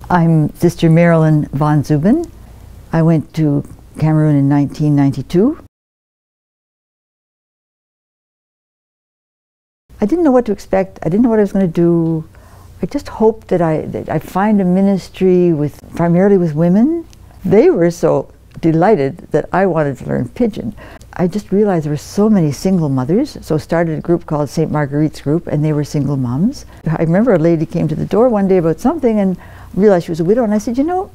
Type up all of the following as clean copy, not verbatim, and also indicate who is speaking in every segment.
Speaker 1: I'm Sister Marilyn von Zuben. I went to Cameroon in 1992. I didn't know what to expect. I didn't know what I was going to do. I just hoped that I'd find a ministry primarily with women. They were so delighted that I wanted to learn Pidgin. I just realized there were so many single mothers, so started a group called St. Marguerite's Group, and they were single moms. I remember a lady came to the door one day about something and realized she was a widow, and I said, you know,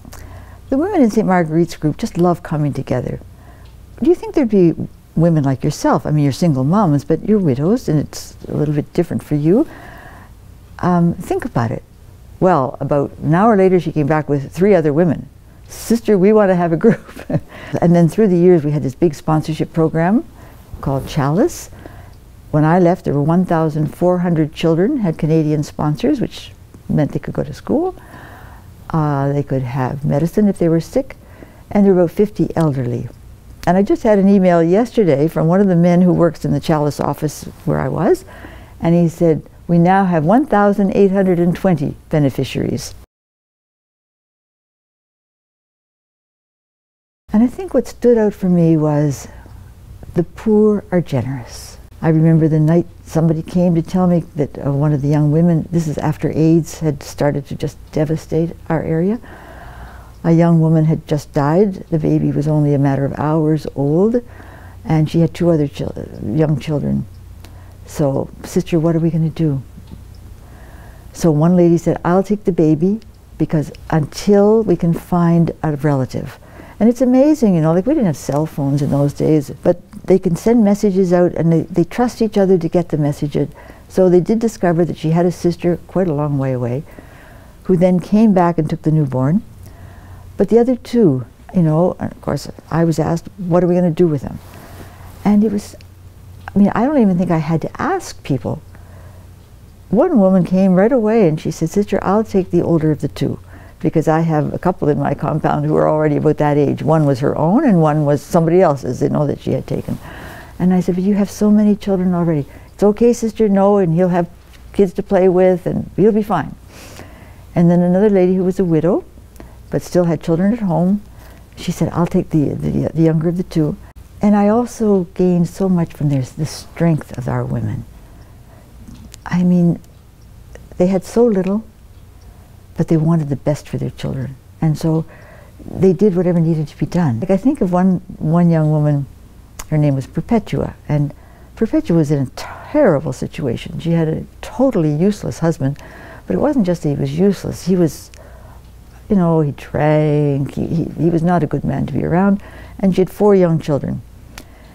Speaker 1: the women in St. Marguerite's Group just love coming together. Do you think there'd be women like yourself? I mean, you're single moms, but you're widows, and it's a little bit different for you. Think about it. Well, about an hour later, she came back with 3 other women. Sister, we want to have a group. And then through the years, we had this big sponsorship program called Chalice. When I left, there were 1,400 children had Canadian sponsors, which meant they could go to school. They could have medicine if they were sick, and there were about 50 elderly. And I just had an email yesterday from one of the men who works in the Chalice office where I was, and he said, we now have 1,820 beneficiaries. And I think what stood out for me was the poor are generous. I remember the night somebody came to tell me that one of the young women, this is after AIDS had started to just devastate our area, a young woman had just died. The baby was only a matter of hours old, and she had 2 other young children. So, sister, what are we going to do? So one lady said, I'll take the baby because until we can find a relative. And it's amazing, you know, like we didn't have cell phones in those days, but they can send messages out and they trust each other to get the message. So they did discover that she had a sister quite a long way away who then came back and took the newborn. But the other 2, you know, and of course I was asked, what are we going to do with them? And it was, I mean, I don't even think I had to ask people. One woman came right away and she said, Sister, I'll take the older of the 2. Because I have a couple in my compound who are already about that age. One was her own and one was somebody else's, you know, that she had taken. And I said, but you have so many children already. It's okay, sister, no, and he'll have kids to play with and he'll be fine. And then another lady who was a widow, but still had children at home, she said, I'll take the younger of the 2. And I also gained so much from the strength of our women. I mean, they had so little, but they wanted the best for their children. And so they did whatever needed to be done. Like I think of one young woman, her name was Perpetua, and Perpetua was in a terrible situation. She had a totally useless husband, but it wasn't just that he was useless. He was, you know, he drank, he was not a good man to be around, and she had 4 young children.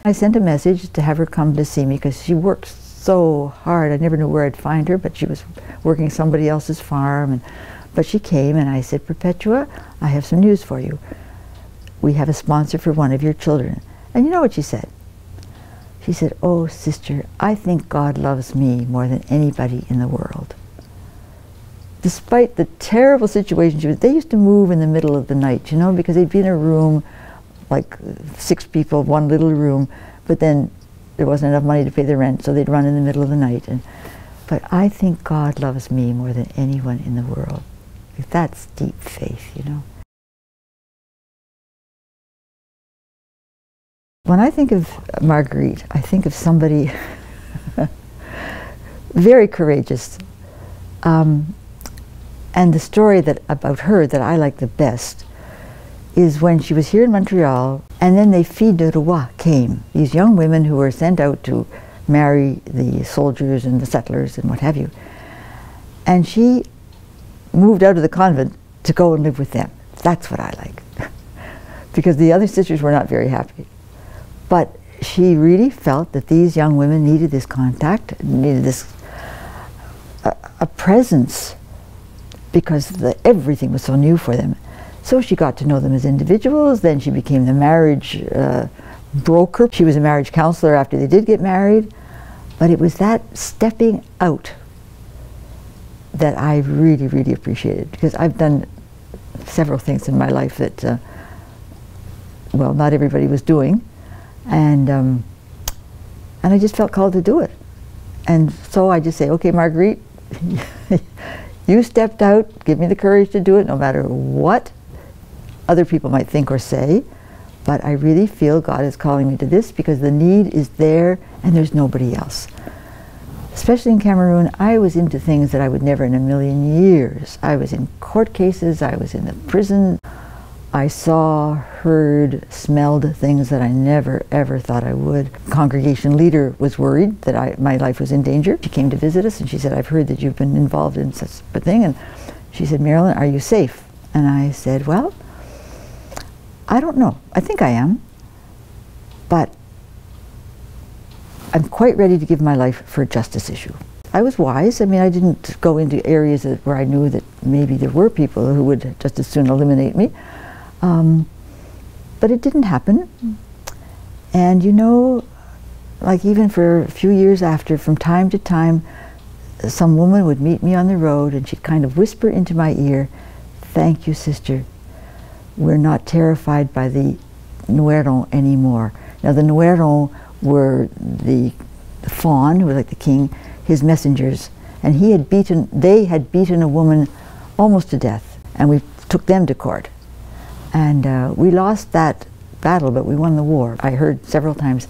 Speaker 1: I sent a message to have her come to see me because she worked so hard. I never knew where I'd find her, but she was working somebody else's farm. But she came and I said, Perpetua, I have some news for you. We have a sponsor for one of your children. And you know what she said? She said, oh, sister, I think God loves me more than anybody in the world. Despite the terrible situation she was, they used to move in the middle of the night, you know, because they'd be in a room, like 6 people, 1 little room, but then there wasn't enough money to pay the rent, so they'd run in the middle of the night. But I think God loves me more than anyone in the world. That's deep faith, you know. When I think of Marguerite, I think of somebody very courageous. And the story about her that I like the best is when she was here in Montreal, and then the Filles de Roi came, these young women who were sent out to marry the soldiers and the settlers and what have you. And she moved out of the convent to go and live with them. That's what I like. Because the other sisters were not very happy. But she really felt that these young women needed this contact, needed this a presence, because everything was so new for them. So she got to know them as individuals. Then she became the marriage broker. She was a marriage counselor after they did get married. But it was that stepping out that I really, really appreciated, because I've done several things in my life that, well, not everybody was doing, and I just felt called to do it. And so I just say, okay, Marguerite, You stepped out, give me the courage to do it, no matter what other people might think or say. But I really feel God is calling me to this because the need is there and there's nobody else. Especially in Cameroon, I was into things that I would never in a million years. I was in court cases, I was in the prison. I saw, heard, smelled things that I never ever thought I would. Congregation leader was worried that my life was in danger. She came to visit us and she said, I've heard that you've been involved in such a thing. And she said, Marilyn, are you safe? And I said, well, I don't know. I think I am. But I'm quite ready to give my life for a justice issue. I was wise. I mean, I didn't go into areas where I knew that maybe there were people who would just as soon eliminate me. But it didn't happen. And you know, like even for a few years after, from time to time, some woman would meet me on the road and she'd kind of whisper into my ear, thank you, sister. We're not terrified by the Nouerons anymore. Now the Nouerons were the fawn, who was like the king, his messengers, and they had beaten a woman almost to death, and we took them to court. And we lost that battle, but we won the war. I heard several times,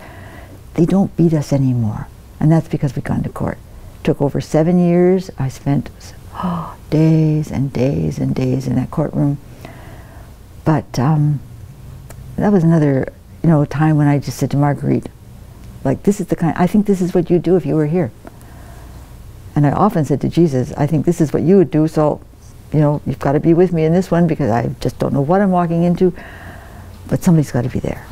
Speaker 1: they don't beat us anymore. And that's because we'd gone to court. It took over 7 years. I spent days and days and days in that courtroom. But that was another, time when I just said to Marguerite, like, I think this is what you'd do if you were here. And I often said to Jesus, I think this is what you would do, so you've got to be with me in this one because I just don't know what I'm walking into, but somebody's got to be there.